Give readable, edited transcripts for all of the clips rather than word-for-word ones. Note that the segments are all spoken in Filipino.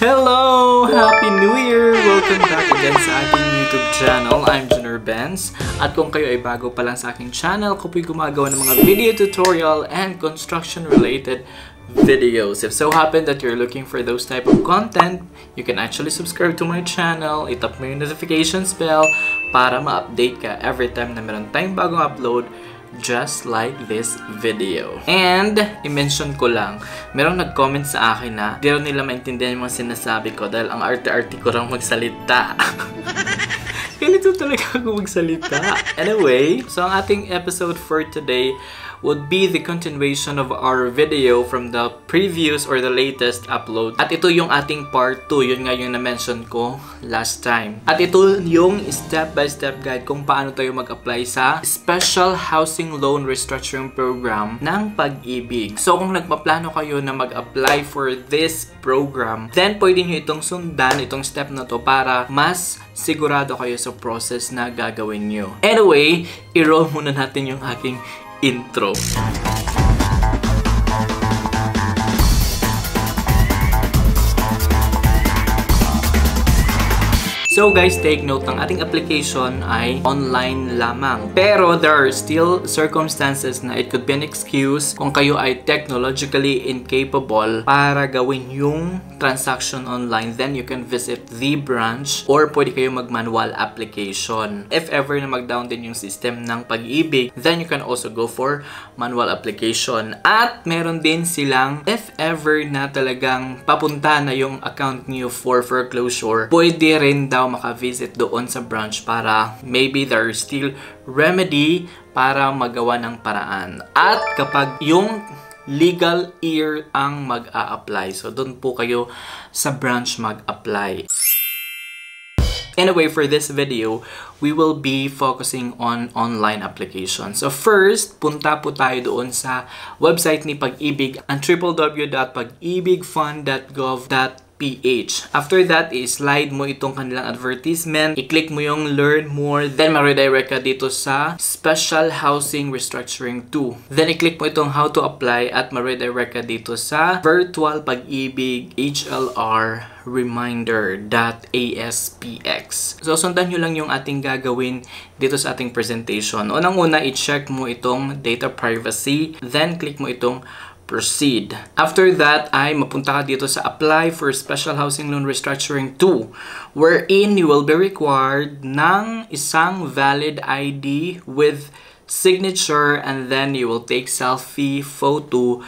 Hello! Happy New Year! Welcome back again sa aking YouTube channel. I'm gineerbens. At kung kayo ay bago pa lang sa aking channel, ko po'y gumagawa ng mga video tutorial and construction related videos. If so happen that you're looking for those type of content, you can actually subscribe to my channel, itap mo yung notifications bell para ma-update ka every time na meron tayong bagong upload, just like this video. And, i-mention ko lang, merong nag-comment sa akin na di raw nila maintindihan yung mga sinasabi ko dahil ang arte-arte ko lang magsalita. Ganito talaga ako magsalita. Anyway, so ang ating episode for today would be the continuation of our video from the previous or the latest upload. At ito yung ating part 2, yun nga yung na-mention ko last time. At ito yung step-by-step guide kung paano tayo mag-apply sa Special Housing Loan Restructuring Program ng Pag-Ibig. So kung nagpaplano kayo na mag-apply for this program, then pwede nyo itong sundan, itong step na to para mas sigurado kayo sa process na gagawin nyo. Anyway, i-roll muna natin yung aking intro. So guys, take note, ang ating application ay online lamang. Pero there are still circumstances na it could be an excuse kung kayo ay technologically incapable para gawin yung transaction online. Then you can visit the branch or pwede kayo mag-manual application. If ever na mag-down din yung system ng Pag-Ibig, then you can also go for manual application. At meron din silang if ever na talagang papunta na yung account niyo for foreclosure, pwede rin daw maka-visit doon sa branch para maybe there is still remedy para magawa ng paraan. At kapag yung legal year ang mag-a-apply, so doon po kayo sa branch mag-apply. Anyway, for this video, we will be focusing on online application. So first, punta po tayo doon sa website ni Pag-Ibig ang www.pagibigfund.gov.ph. After that, i-slide mo itong kanilang advertisement, i-click mo yung learn more, then ma-redirect ka dito sa Special Housing Restructuring 2. Then i-click mo itong how to apply at ma-redirect ka dito sa Virtual Pag-Ibig HLR Reminder.aspx. So sundan nyo lang yung ating gagawin dito sa ating presentation. Unang-una, i-check mo itong data privacy, then click mo itong proceed. After that ay mapunta ka dito sa apply for Special Housing Loan Restructuring 2, wherein you will be required ng isang valid ID with signature, and then you will take selfie photo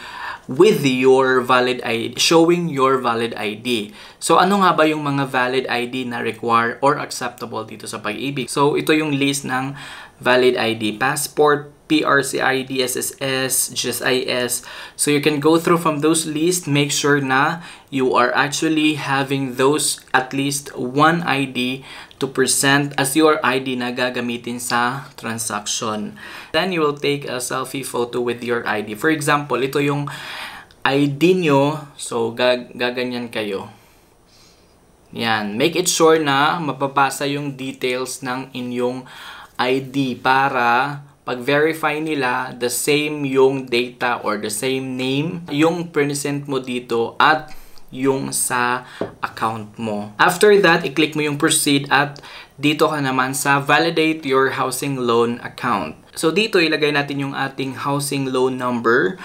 with your valid ID, showing your valid ID. So ano nga ba yung mga valid ID na require or acceptable dito sa Pag-Ibig? So ito yung list ng valid ID: passport, PRCID, SSS, GSIS. So you can go through from those lists, make sure na you are actually having those at least one ID to present as your ID na gagamitin sa transaction. Then you will take a selfie photo with your ID. For example, ito yung ID nyo. So gaganyan kayo. Yan. Make it sure na mapapasa yung details ng inyong ID para pag-verify nila, the same yung data or the same name yung present mo dito at yung sa account mo. After that, i-click mo yung proceed at dito ka naman sa validate your housing loan account. So dito ilagay natin yung ating housing loan number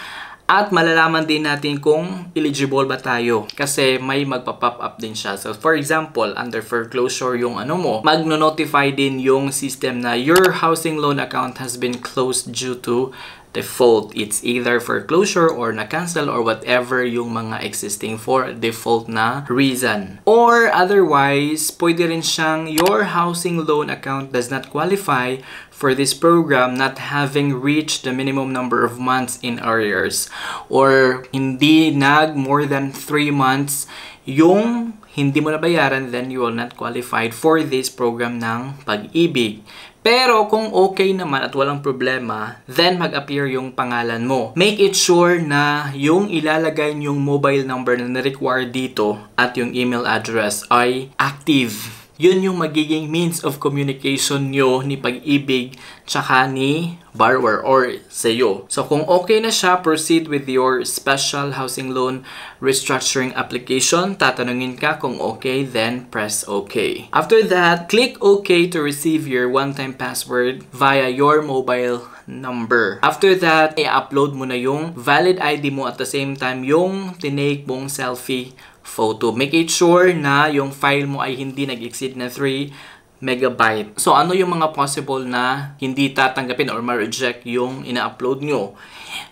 at malalaman din natin kung eligible ba tayo kasi may magpa-pop up din siya. So for example, under foreclosure yung ano mo, magno-notify din yung system na your housing loan account has been closed due to default. It's either foreclosure or na-cancel or whatever yung mga existing for default na reason. Or otherwise, pwede rin siyang your housing loan account does not qualify for this program, not having reached the minimum number of months in arrears, or hindi more than 3 months yung hindi mo nabayaran, then you will not qualified for this program ng Pag-Ibig. Pero kung okay naman at walang problema, then mag-appear yung pangalan mo. Make it sure na yung ilalagay yung mobile number na na-require dito at yung email address ay active. yun yung magiging means of communication nyo ni Pag-Ibig tsaka ni borrower or sa'yo. So kung okay na siya, proceed with your special housing loan restructuring application. Tatanungin ka kung okay, then press okay. After that, click okay to receive your one-time password via your mobile number. After that, i-upload mo na yung valid ID mo at the same time yung tinake mong selfie photo. Make it sure na yung file mo ay hindi nag-exceed na 3 megabyte. So, ano yung mga possible na hindi tatanggapin or ma-reject yung ina-upload nyo?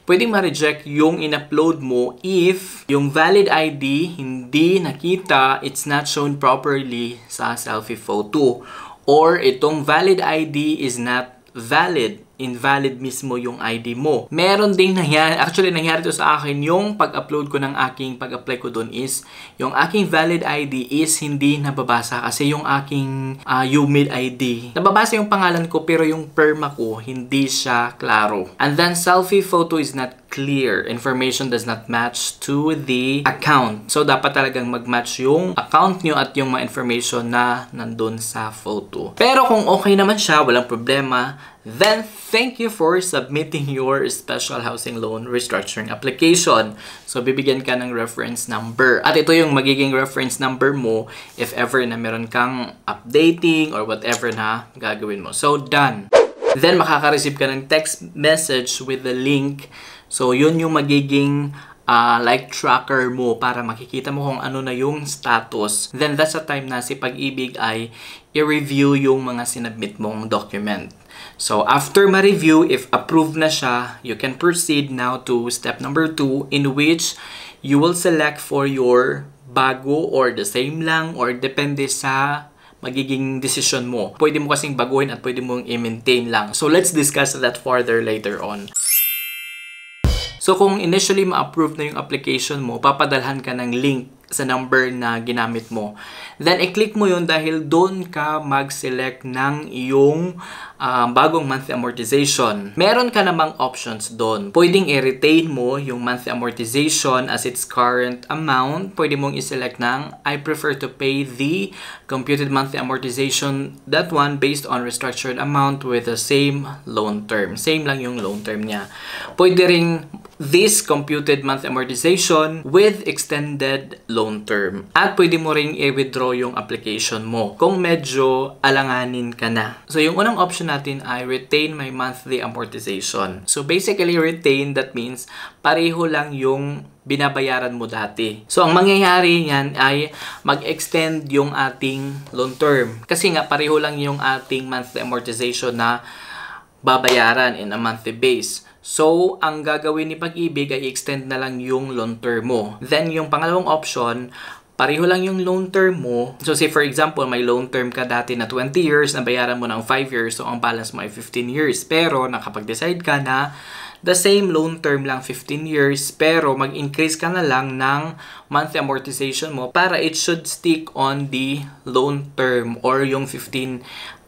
Pwedeng ma-reject yung in-upload mo if yung valid ID hindi nakita, it's not shown properly sa selfie photo. Or itong valid ID is not valid. Invalid mismo yung ID mo. Meron ding nangyari, actually nangyari to sa akin, yung pag-upload ko ng aking, pag-apply ko dun is, yung aking valid ID is hindi nababasa kasi yung aking UMID ID. Nababasa yung pangalan ko pero yung perma ko hindi siya klaro. And then selfie photo is not clear. Information does not match to the account. So dapat talagang mag-match yung account nyo at yung mga information na nandun sa photo. Pero kung okay naman siya, walang problema, then thank you for submitting your special housing loan restructuring application. So, bibigyan ka ng reference number. At ito yung magiging reference number mo if ever na meron kang updating or whatever na gagawin mo. So, done. Then, makaka-receive ka ng text message with the link. So, yun yung magiging like tracker mo para makikita mo kung ano na yung status. Then, that's the time na si Pag-Ibig ay i-review yung mga sinubmit mong document. So, after ma-review, if approved na siya, you can proceed now to step number 2 in which you will select for your bago or the same lang or depende sa magiging decision mo. Pwede mo kasing baguhin at pwede mong i-maintain lang. So, let's discuss that further later on. So, kung initially ma-approve na yung application mo, papadalhan ka ng link sa number na ginamit mo. Then, i-click mo yun dahil doon ka mag-select ng iyong bagong monthly amortization. Meron ka namang options doon. Pwedeng i-retain mo yung monthly amortization as its current amount. Pwede mong i-select ng I prefer to pay the computed monthly amortization, that one based on restructured amount with the same loan term. Same lang yung loan term niya. Pwede ring this computed monthly amortization with extended loan term. At pwede mo ring i-withdraw yung application mo kung medyo alanganin ka na. So, yung unang option natin ay retain my monthly amortization. So, basically, retain, that means pareho lang yung binabayaran mo dati. So, ang mangyayari niyan ay mag-extend yung ating loan term. Kasi nga, pareho lang yung ating monthly amortization na babayaran in a monthly base. So, ang gagawin ni Pag-Ibig ay extend na lang yung loan term mo. Then, yung pangalawang option, pareho lang yung loan term mo. So, say for example, may loan term ka dati na 20 years, nabayaran mo ng 5 years, so ang balance mo ay 15 years. Pero, nakapag-decide ka na the same loan term lang 15 years, pero mag-increase ka na lang ng monthly amortization mo para it should stick on the loan term or yung 15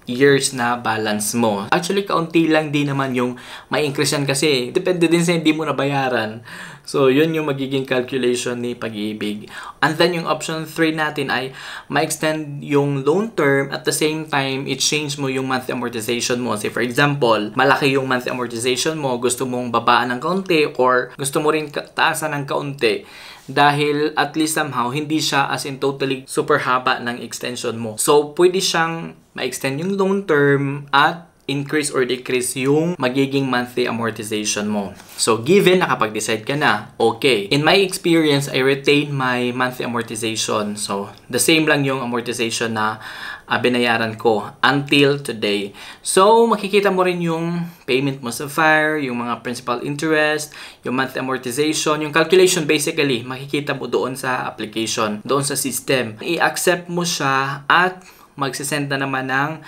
years na balance mo. Actually, kaunti lang din naman yung may increase yan kasi depende din sa hindi mo nabayaran. So, yun yung magiging calculation ni Pag-Ibig. And then, yung option 3 natin ay ma-extend yung loan term at the same time, i-change mo yung monthly amortization mo. Say, for example, malaki yung monthly amortization mo, gusto mong babaan ng kaunti or gusto mo rin taasan ng kaunti. Dahil at least somehow, hindi siya as in totally super haba ng extension mo. So, pwede siyang ma-extend yung loan term at increase or decrease yung magiging monthly amortization mo. So, given nakapag-decide ka na, okay. In my experience, I retain my monthly amortization. So, the same lang yung amortization na binayaran ko until today. So, makikita mo rin yung payment mo sa FIRE, yung mga principal interest, yung monthly amortization, yung calculation basically, makikita mo doon sa application, doon sa system. I-accept mo siya at magsisend na naman ng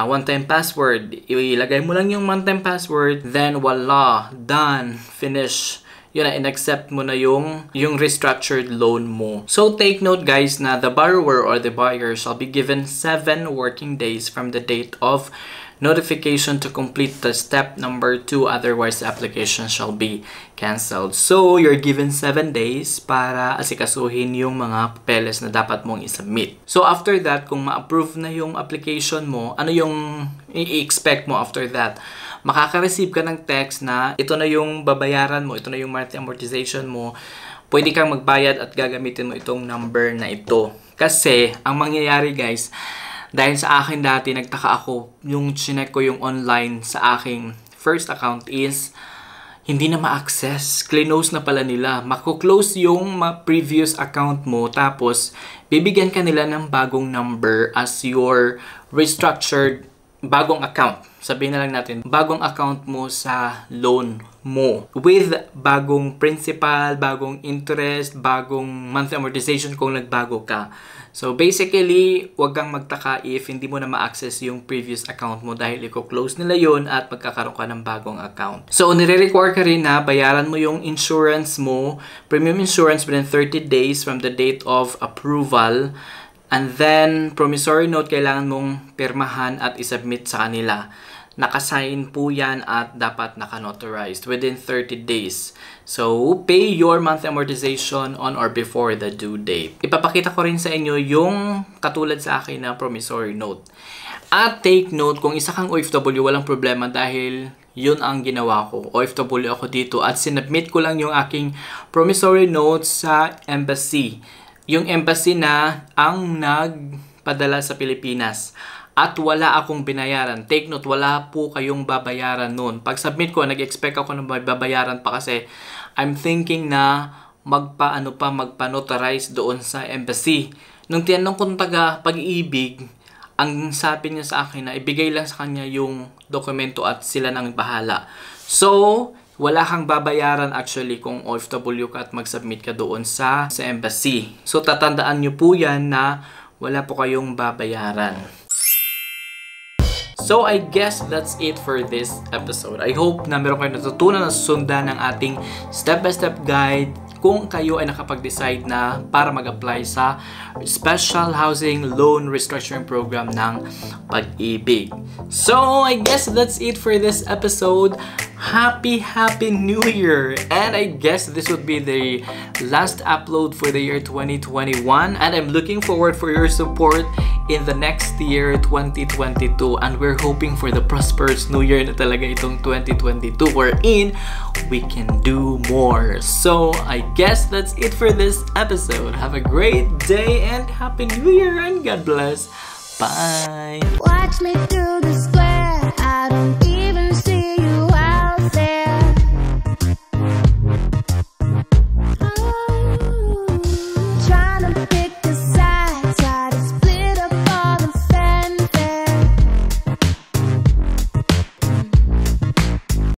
one-time password. Ilagay mo lang yung one-time password, then voila, done, finish. Yun na, in-accept mo na yung restructured loan mo. So, take note guys na the borrower or the buyer shall be given 7 working days from the date of notification to complete the step number 2, otherwise the application shall be canceled. So, you're given 7 days para asikasuhin yung mga papeles na dapat mong isubmit. So, after that, kung ma-approve na yung application mo, ano yung i-expect mo after that? Makaka-receive ka ng text na ito na yung babayaran mo, ito na yung monthly amortization mo, pwede kang magbayad at gagamitin mo itong number na ito. Kasi, ang mangyayari guys, dahil sa akin dati, nagtaka ako, yung chinek ko yung online sa aking first account is, hindi na ma-access. Close na pala nila. Mako-close yung previous account mo, tapos, bibigyan ka nila ng bagong number as your restructured bagong account. Sabihin na lang natin, bagong account mo sa loan mo. With bagong principal, bagong interest, bagong monthly amortization kung nagbago ka. So basically, wag kang magtaka if hindi mo na ma-access yung previous account mo dahil i-close nila yun at magkakaroon ka ng bagong account. So nire-require ka rin na bayaran mo yung insurance mo, premium insurance within 30 days from the date of approval. And then, promissory note, kailangan mong pirmahan at isubmit sa kanila. Nakasign po yan at dapat naka-notarized within 30 days. So, pay your monthly amortization on or before the due date. Ipapakita ko rin sa inyo yung katulad sa akin na promissory note. At take note, kung isa kang OFW, walang problema dahil yun ang ginawa ko. OFW ako dito at sinubmit ko lang yung aking promissory note sa embassy. Yung embassy na ang nagpadala sa Pilipinas. At wala akong binayaran. Take note, wala po kayong babayaran noon. Pag submit ko, nag-expect ako na babayaran pa kasi I'm thinking na magpa-notarize doon sa embassy. Nung tinanong kong taga Pag-Ibig, ang sabi niya sa akin na ibigay lang sa kanya yung dokumento at sila nang bahala. So, wala kang babayaran actually kung OFW ka at mag-submit ka doon sa embassy. So, tatandaan nyo po yan na wala po kayong babayaran. So, I guess that's it for this episode. I hope na meron kayo natutunan na susundan ng ating step-by-step guide kung kayo ay nakapag-decide na para mag-apply sa Special Housing Loan Restructuring Program ng Pag-Ibig. So, I guess that's it for this episode. Happy New Year! And I guess this would be the last upload for the year 2021. And I'm looking forward for your support in the next year, 2022. And we're hoping for the prosperous new year na talaga itong 2022 wherein we can do more. So, I guess that's it for this episode. Have a great day and Happy New Year and God bless. Bye! Watch me through the